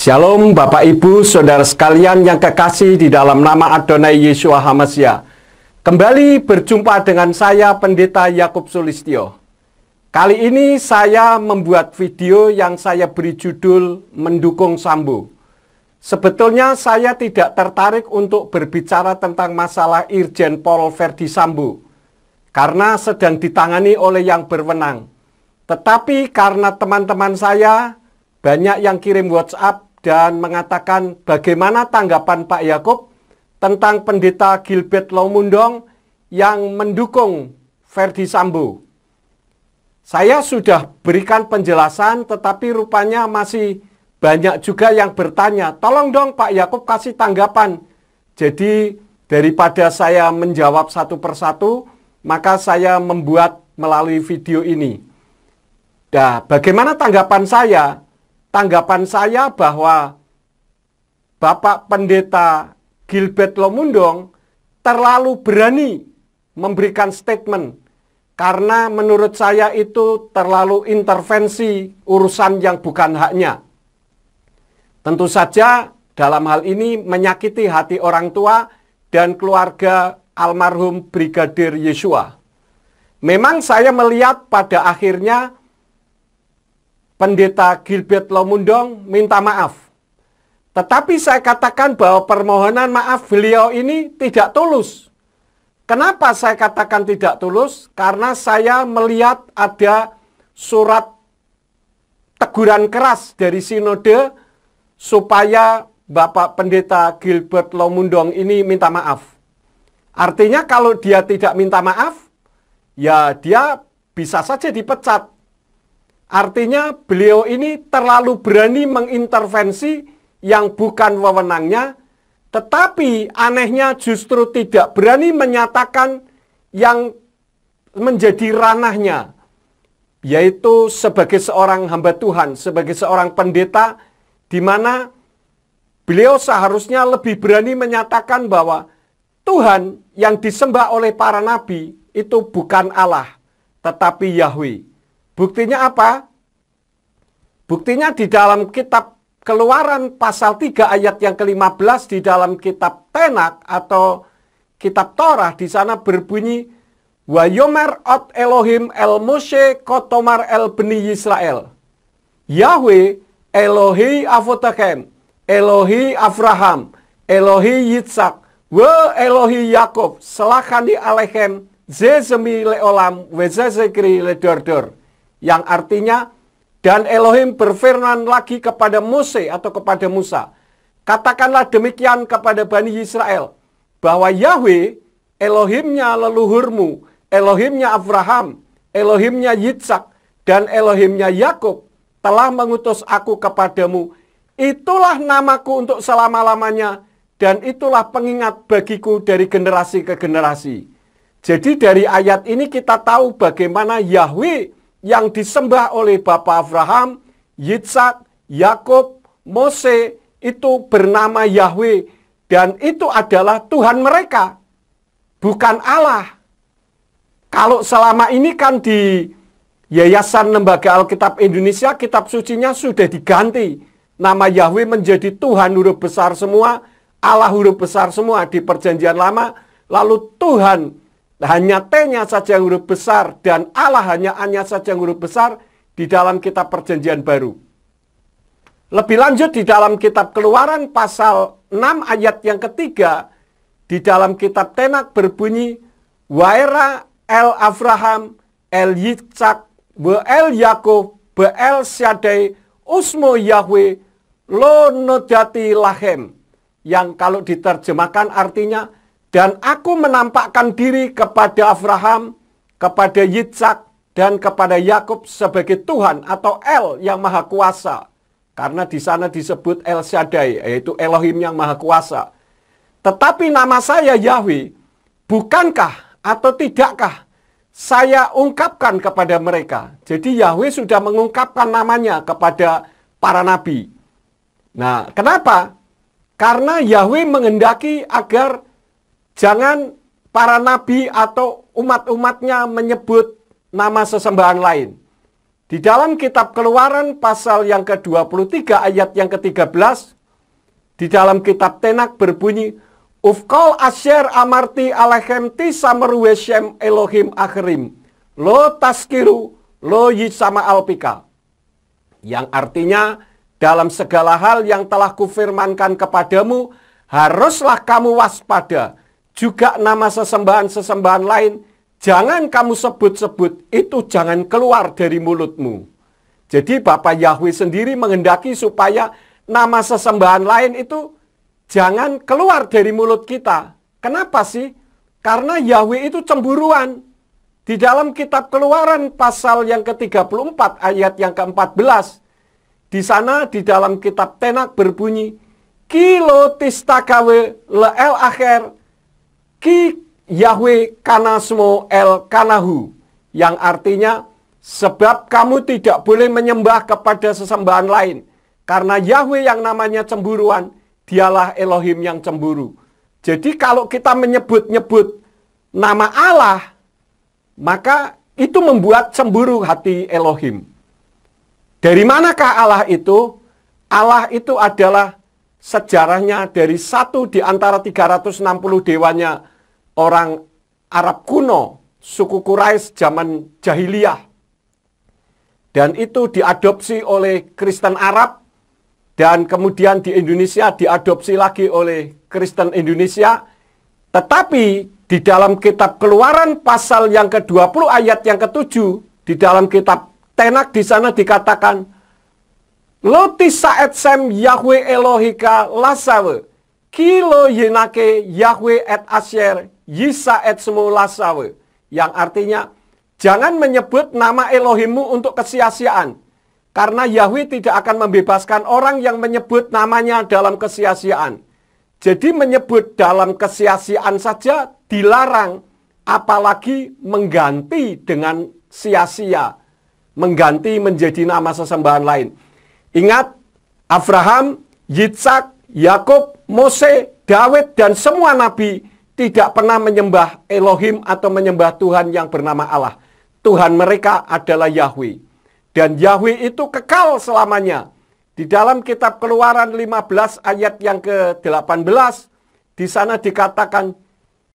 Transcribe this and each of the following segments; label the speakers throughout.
Speaker 1: Shalom Bapak Ibu Saudara sekalian yang kekasih di dalam nama Adonai Yeshua HaMashiach. Kembali berjumpa dengan saya Pendeta Yakub Sulistyo. Kali ini saya membuat video yang saya beri judul Mendukung Sambo. Sebetulnya saya tidak tertarik untuk berbicara tentang masalah Irjen Pol Verdi Sambo karena sedang ditangani oleh yang berwenang. Tetapi karena teman-teman saya banyak yang kirim WhatsApp dan mengatakan bagaimana tanggapan Pak Yakub tentang Pendeta Gilbert Lomundong yang mendukung Verdi Sambo. Saya sudah berikan penjelasan, tetapi rupanya masih banyak juga yang bertanya, tolong dong Pak Yakub kasih tanggapan. Jadi daripada saya menjawab satu persatu, maka saya membuat melalui video ini. Nah, bagaimana tanggapan saya? Tanggapan saya bahwa Bapak Pendeta Gilbert Lomundong terlalu berani memberikan statement karena menurut saya itu terlalu intervensi urusan yang bukan haknya. Tentu saja dalam hal ini menyakiti hati orang tua dan keluarga almarhum Brigadir Yosua. Memang saya melihat pada akhirnya Pendeta Gilbert Lomundong minta maaf. Tetapi saya katakan bahwa permohonan maaf beliau ini tidak tulus. Kenapa saya katakan tidak tulus? Karena saya melihat ada surat teguran keras dari sinode supaya Bapak Pendeta Gilbert Lomundong ini minta maaf. Artinya kalau dia tidak minta maaf, ya dia bisa saja dipecat. Artinya beliau ini terlalu berani mengintervensi yang bukan wewenangnya, tetapi anehnya justru tidak berani menyatakan yang menjadi ranahnya, yaitu sebagai seorang hamba Tuhan, sebagai seorang pendeta, di mana beliau seharusnya lebih berani menyatakan bahwa Tuhan yang disembah oleh para nabi itu bukan Allah, tetapi Yahweh. Buktinya apa? Buktinya di dalam kitab Keluaran pasal 3 ayat yang ke-15 di dalam kitab Tenak atau kitab Torah, di sana berbunyi Wayomer ot Elohim el Moshe kotomar el bni Yisrael. Yahweh Elohi Avotakem, Elohi Abraham, Elohi Yitzhak, wa Elohi Yakob, selakani alechem zezemi leolam wezezekri ledordor. Yang artinya, dan Elohim berfirman lagi kepada Mose atau kepada Musa, katakanlah demikian kepada Bani Israel, bahwa Yahweh, Elohimnya leluhurmu, Elohimnya Abraham, Elohimnya Yitzhak, dan Elohimnya Yakob, telah mengutus aku kepadamu. Itulah namaku untuk selama-lamanya, dan itulah pengingat bagiku dari generasi ke generasi. Jadi dari ayat ini kita tahu bagaimana Yahweh yang disembah oleh Bapak Abraham, Yitzhak, Yakob, Mose itu bernama Yahweh, dan itu adalah Tuhan mereka, bukan Allah. Kalau selama ini kan di Yayasan Lembaga Alkitab Indonesia, kitab sucinya sudah diganti. Nama Yahweh menjadi Tuhan huruf besar semua, Allah huruf besar semua di Perjanjian Lama, lalu Tuhan hanya T-nya saja yang huruf besar dan Allah hanya A-nya saja yang huruf besar di dalam kitab Perjanjian Baru. Lebih lanjut di dalam kitab Keluaran pasal 6 ayat yang ketiga, di dalam kitab Tenak berbunyi Waera el Abraham, el Yitzhak, wa el Yakob, wa el Shaddai, usmo Yahweh, lo nodati lahem. Yang kalau diterjemahkan artinya, dan aku menampakkan diri kepada Abraham, kepada Yitzhak, dan kepada Yakob sebagai Tuhan atau El yang Maha Kuasa. Karena di sana disebut El Shaddai, yaitu Elohim yang Maha Kuasa. Tetapi nama saya Yahweh, bukankah atau tidakkah saya ungkapkan kepada mereka? Jadi Yahweh sudah mengungkapkan namanya kepada para nabi. Nah, kenapa? Karena Yahweh menghendaki agar jangan para nabi atau umat-umatnya menyebut nama sesembahan lain. Di dalam kitab Keluaran pasal yang ke-23 ayat yang ke-13, di dalam kitab Tenak berbunyi, Ufkol asyer amarti alechem tisameru weshem Elohim akhirim, lo taskiru lo yisama alpika. Yang artinya, dalam segala hal yang telah kufirmankan kepadamu, haruslah kamu waspada. Juga nama sesembahan-sesembahan lain, jangan kamu sebut-sebut, itu jangan keluar dari mulutmu. Jadi Bapak Yahweh sendiri menghendaki supaya nama sesembahan lain itu jangan keluar dari mulut kita. Kenapa sih? Karena Yahweh itu cemburuan. Di dalam kitab Keluaran pasal yang ke-34 ayat yang ke-14, di sana di dalam kitab Tenak berbunyi, Kilo tistakawe leel akhir ki Yahweh kanasmo el kanahu. Yang artinya, sebab kamu tidak boleh menyembah kepada sesembahan lain. Karena Yahweh yang namanya cemburuan, dialah Elohim yang cemburu. Jadi kalau kita menyebut-nyebut nama Allah, maka itu membuat cemburu hati Elohim. Dari manakah Allah itu? Allah itu adalah sejarahnya dari satu di antara 360 dewanya orang Arab kuno, suku Quraisy zaman jahiliyah. Dan itu diadopsi oleh Kristen Arab, dan kemudian di Indonesia diadopsi lagi oleh Kristen Indonesia. Tetapi di dalam kitab Keluaran pasal yang ke-20 ayat yang ke-7, di dalam kitab Tenak di sana dikatakan, Loti saet sem Yahweh Elohika lasawe, kilo yenake Yahweh et asyer yisa et semu lasawe. Yang artinya, jangan menyebut nama Elohimmu untuk kesia-siaan. Karena Yahweh tidak akan membebaskan orang yang menyebut namanya dalam kesia-siaan. Jadi menyebut dalam kesia-siaan saja dilarang, apalagi mengganti dengan sia-sia. Mengganti menjadi nama sesembahan lain. Ingat, Abraham, Yitzhak, Yakub, Mose, Daud, dan semua nabi tidak pernah menyembah Elohim atau menyembah Tuhan yang bernama Allah. Tuhan mereka adalah Yahweh. Dan Yahweh itu kekal selamanya. Di dalam kitab Keluaran 15 ayat yang ke-18, di sana dikatakan,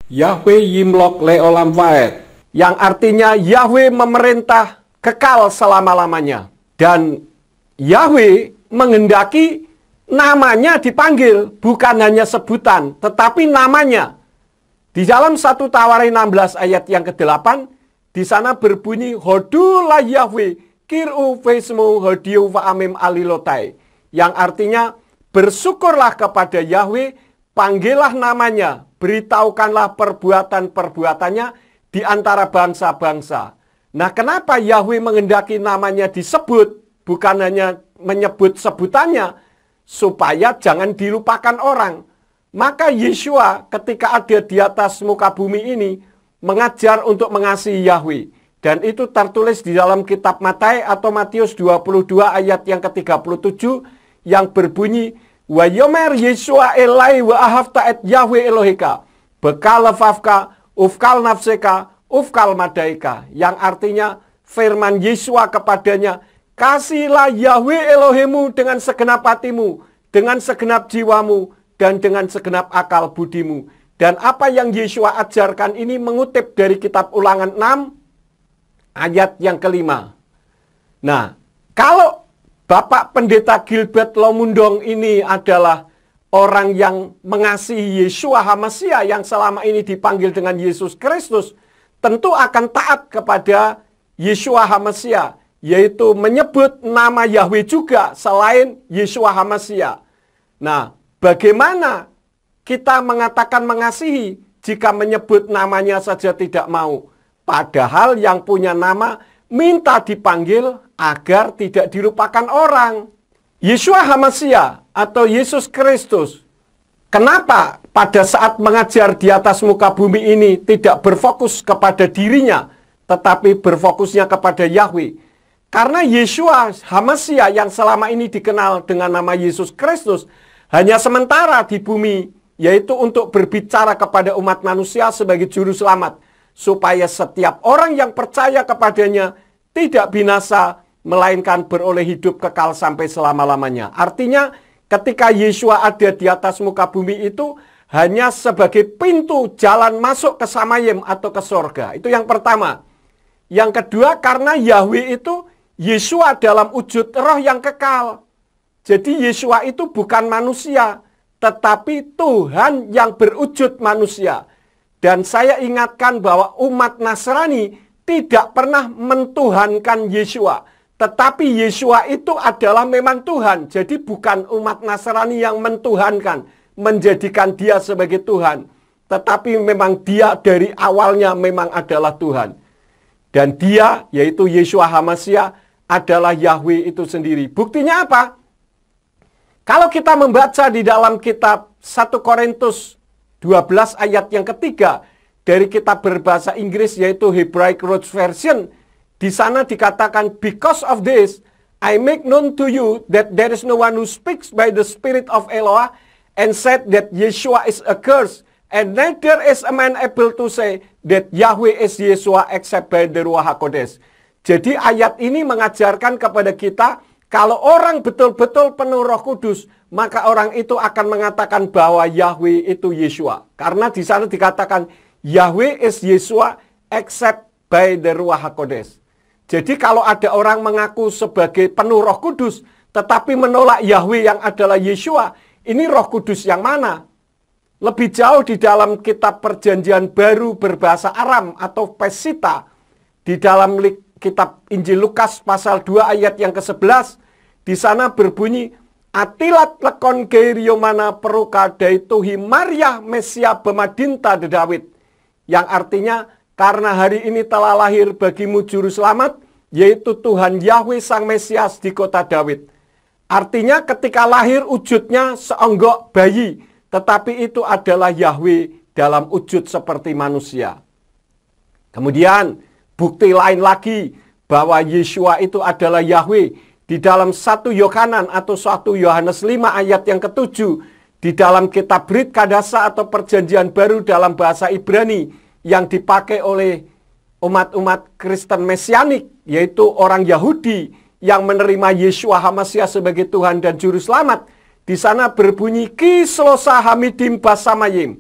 Speaker 1: Yahweh yimlok leolam vaed, yang artinya Yahweh memerintah kekal selama-lamanya. Dan Yahweh menghendaki namanya dipanggil, bukan hanya sebutan, tetapi namanya. Di dalam 1 Tawarin 16 ayat yang ke-8, di sana berbunyi, Hodulah Yahweh, kir'u vesmu hodiu va'amim alilotai. Yang artinya, bersyukurlah kepada Yahweh, panggillah namanya, beritahukanlah perbuatan-perbuatannya di antara bangsa-bangsa. Nah, kenapa Yahweh menghendaki namanya disebut, bukan hanya menyebut sebutannya, supaya jangan dilupakan orang. Maka Yeshua ketika ada di atas muka bumi ini, mengajar untuk mengasihi Yahweh. Dan itu tertulis di dalam kitab Matius atau Matius 22 ayat yang ke-37, yang berbunyi, Wa yomer Yeshua elai wa ahafta et Yahweh Elohika, bekal lefafka, ufkal nafseka, ufkal madaika, yang artinya firman Yeshua kepadanya, kasihilah Yahweh Elohimmu dengan segenap hatimu, dengan segenap jiwamu, dan dengan segenap akal budimu. Dan apa yang Yeshua ajarkan ini mengutip dari kitab Ulangan 6 ayat yang ke-5. Nah, kalau Bapak Pendeta Gilbert Lomundong ini adalah orang yang mengasihi Yeshua HaMasiah yang selama ini dipanggil dengan Yesus Kristus, tentu akan taat kepada Yeshua HaMasiah, yaitu menyebut nama Yahweh juga selain Yeshua HaMasiah. Nah, bagaimana kita mengatakan mengasihi jika menyebut namanya saja tidak mau? Padahal yang punya nama minta dipanggil agar tidak dilupakan orang. Yeshua HaMasiah atau Yesus Kristus, kenapa pada saat mengajar di atas muka bumi ini tidak berfokus kepada dirinya, tetapi berfokusnya kepada Yahweh? Karena Yeshua HaMasiah yang selama ini dikenal dengan nama Yesus Kristus hanya sementara di bumi, yaitu untuk berbicara kepada umat manusia sebagai juru selamat, supaya setiap orang yang percaya kepadanya tidak binasa, melainkan beroleh hidup kekal sampai selama-lamanya. Artinya ketika Yeshua ada di atas muka bumi itu hanya sebagai pintu jalan masuk ke Samayim atau ke sorga. Itu yang pertama. Yang kedua, karena Yahweh itu Yeshua dalam wujud roh yang kekal. Jadi Yeshua itu bukan manusia, tetapi Tuhan yang berwujud manusia. Dan saya ingatkan bahwa umat Nasrani tidak pernah mentuhankan Yeshua. Tetapi Yeshua itu adalah memang Tuhan. Jadi bukan umat Nasrani yang mentuhankan, menjadikan dia sebagai Tuhan. Tetapi memang dia dari awalnya memang adalah Tuhan. Dan dia, yaitu Yeshua HaMashiach, adalah Yahweh itu sendiri. Buktinya apa? Kalau kita membaca di dalam kitab 1 Korintus 12 ayat yang ketiga dari kitab berbahasa Inggris yaitu Hebraic Root Version, di sana dikatakan, because of this, I make known to you that there is no one who speaks by the Spirit of Eloah and said that Yeshua is accursed, and neither is a man able to say that Yahweh is Yeshua except by the Ruach HaKodesh. Jadi ayat ini mengajarkan kepada kita, kalau orang betul-betul penuh Roh Kudus, maka orang itu akan mengatakan bahwa Yahweh itu Yeshua. Karena di sana dikatakan, Yahweh is Yeshua except by the Ruach HaKodesh. Jadi kalau ada orang mengaku sebagai penuh Roh Kudus, tetapi menolak Yahweh yang adalah Yeshua, ini Roh Kudus yang mana? Lebih jauh di dalam kitab Perjanjian Baru berbahasa Aram atau Pesita, di dalam kitab Injil Lukas pasal 2 ayat yang ke-11, di sana berbunyi, Atilat lekon geiriomana peruka daituhi Maria Mesia bemadinta de David. Yang artinya, karena hari ini telah lahir bagimu juru selamat, yaitu Tuhan Yahweh Sang Mesias di kota Daud. Artinya ketika lahir wujudnya seonggok bayi, tetapi itu adalah Yahweh dalam wujud seperti manusia. Kemudian bukti lain lagi bahwa Yeshua itu adalah Yahweh di dalam 1 Yohanan atau 1 Yohanes 5 ayat yang ke-7 di dalam kitab Brit Kadasa atau Perjanjian Baru dalam bahasa Ibrani yang dipakai oleh umat-umat Kristen Mesianik, yaitu orang Yahudi yang menerima Yeshua HaMashiach sebagai Tuhan dan Juru Selamat. Di sana berbunyi Kislosa Hamidim Basamayim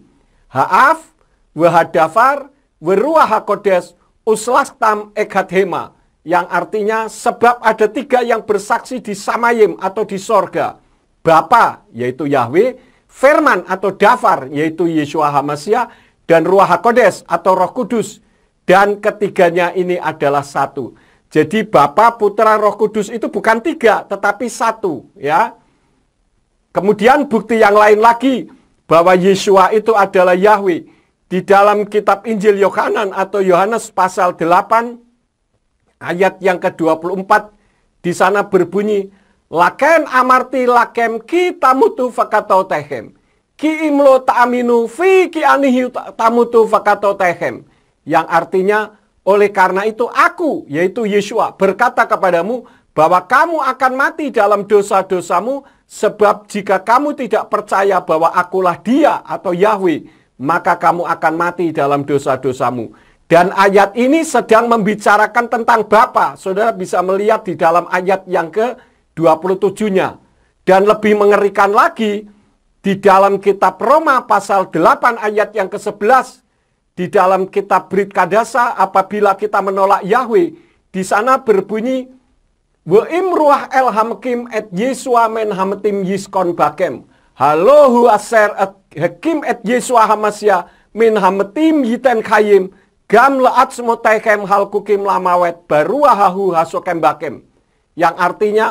Speaker 1: Ha'af Wahadafar Weruah HaKodesh Uslastam Ekhathema, yang artinya sebab ada 3 yang bersaksi di Samayim atau di sorga, Bapa yaitu Yahweh, Firman atau Dafar yaitu Yeshua HaMashiach, dan Ruach HaKodesh atau Roh Kudus, dan ketiganya ini adalah satu. Jadi Bapa, Putra, Roh Kudus itu bukan 3 tetapi 1 ya. Kemudian bukti yang lain lagi bahwa Yeshua itu adalah Yahweh di dalam kitab Injil Yohanan atau Yohanes pasal 8 ayat yang ke-24, di sana berbunyi, Laken amarti lakem ki tamutu fakato tehem, ki imlo ta'aminu fi ki anihi tamutu fakato tehem. Yang artinya, oleh karena itu aku, yaitu Yeshua, berkata kepadamu bahwa kamu akan mati dalam dosa-dosamu, sebab jika kamu tidak percaya bahwa akulah dia atau Yahweh, maka kamu akan mati dalam dosa-dosamu. Dan ayat ini sedang membicarakan tentang Bapa. Saudara bisa melihat di dalam ayat yang ke-27-nya. Dan lebih mengerikan lagi, di dalam kitab Roma pasal 8 ayat yang ke-11, di dalam kitab Brit Kadasa, apabila kita menolak Yahweh, di sana berbunyi, We'im ruah el hamkim et Yeshua men hametim yiskon bakem. Halohu aser et hakim et Yeshua hamasya min hametim yiten kayim. Gam leat semotaikem halkukim lamawet baruahahu hasokem bakem. Yang artinya,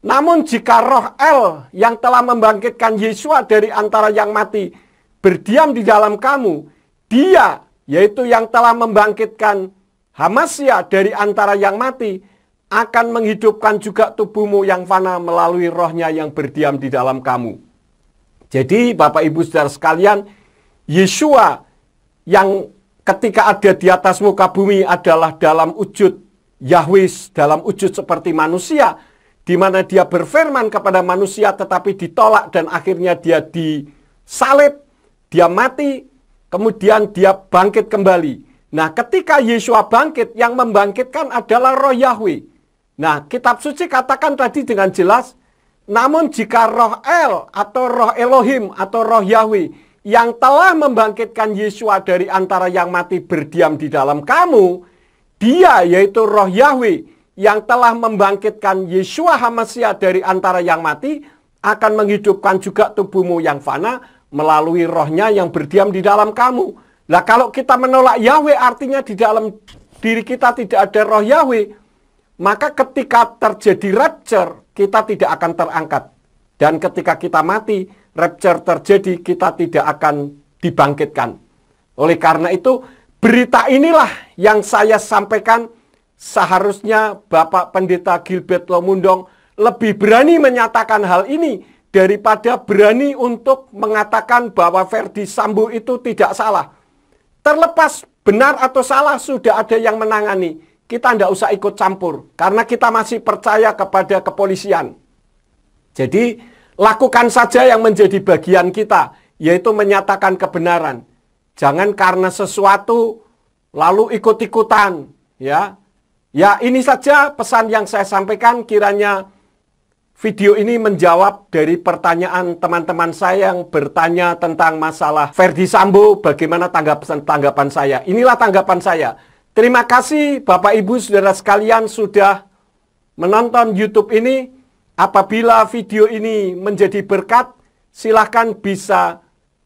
Speaker 1: namun jika roh El yang telah membangkitkan Yeshua dari antara yang mati berdiam di dalam kamu, dia, yaitu yang telah membangkitkan Hamasya dari antara yang mati, akan menghidupkan juga tubuhmu yang fana melalui rohnya yang berdiam di dalam kamu. Jadi Bapak Ibu Saudara sekalian, Yeshua yang ketika ada di atas muka bumi adalah dalam wujud Yahweh, dalam wujud seperti manusia, di mana dia berfirman kepada manusia tetapi ditolak dan akhirnya dia disalib, dia mati, kemudian dia bangkit kembali. Nah, ketika Yeshua bangkit, yang membangkitkan adalah roh Yahweh. Nah, kitab suci katakan tadi dengan jelas, namun jika roh El atau roh Elohim atau roh Yahweh yang telah membangkitkan Yesua dari antara yang mati berdiam di dalam kamu, dia yaitu roh Yahweh yang telah membangkitkan Yesua HaMasiah dari antara yang mati akan menghidupkan juga tubuhmu yang fana melalui rohnya yang berdiam di dalam kamu. Nah, kalau kita menolak Yahweh artinya di dalam diri kita tidak ada roh Yahweh, maka ketika terjadi rapture, kita tidak akan terangkat. Dan ketika kita mati, rapture terjadi, kita tidak akan dibangkitkan. Oleh karena itu, berita inilah yang saya sampaikan. Seharusnya Bapak Pendeta Gilbert Lomundong lebih berani menyatakan hal ini daripada berani untuk mengatakan bahwa Ferdy Sambo itu tidak salah. Terlepas benar atau salah, sudah ada yang menangani. Kita tidak usah ikut campur, karena kita masih percaya kepada kepolisian. Jadi, lakukan saja yang menjadi bagian kita, yaitu menyatakan kebenaran. Jangan karena sesuatu, lalu ikut-ikutan. Ya, ini saja pesan yang saya sampaikan. Kiranya video ini menjawab dari pertanyaan teman-teman saya yang bertanya tentang masalah Ferdy Sambo, bagaimana tanggapan saya. Inilah tanggapan saya. Terima kasih Bapak Ibu Saudara sekalian sudah menonton YouTube ini. Apabila video ini menjadi berkat, silahkan bisa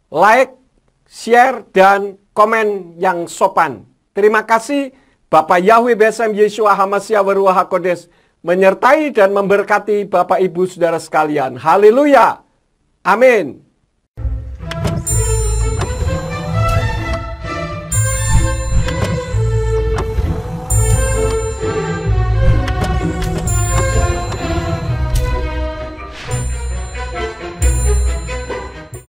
Speaker 1: like, share, dan komen yang sopan. Terima kasih. Bapak Yahweh Besem Yesua HaMasiah Waruah HaKodes menyertai dan memberkati Bapak Ibu Saudara sekalian. Haleluya. Amin.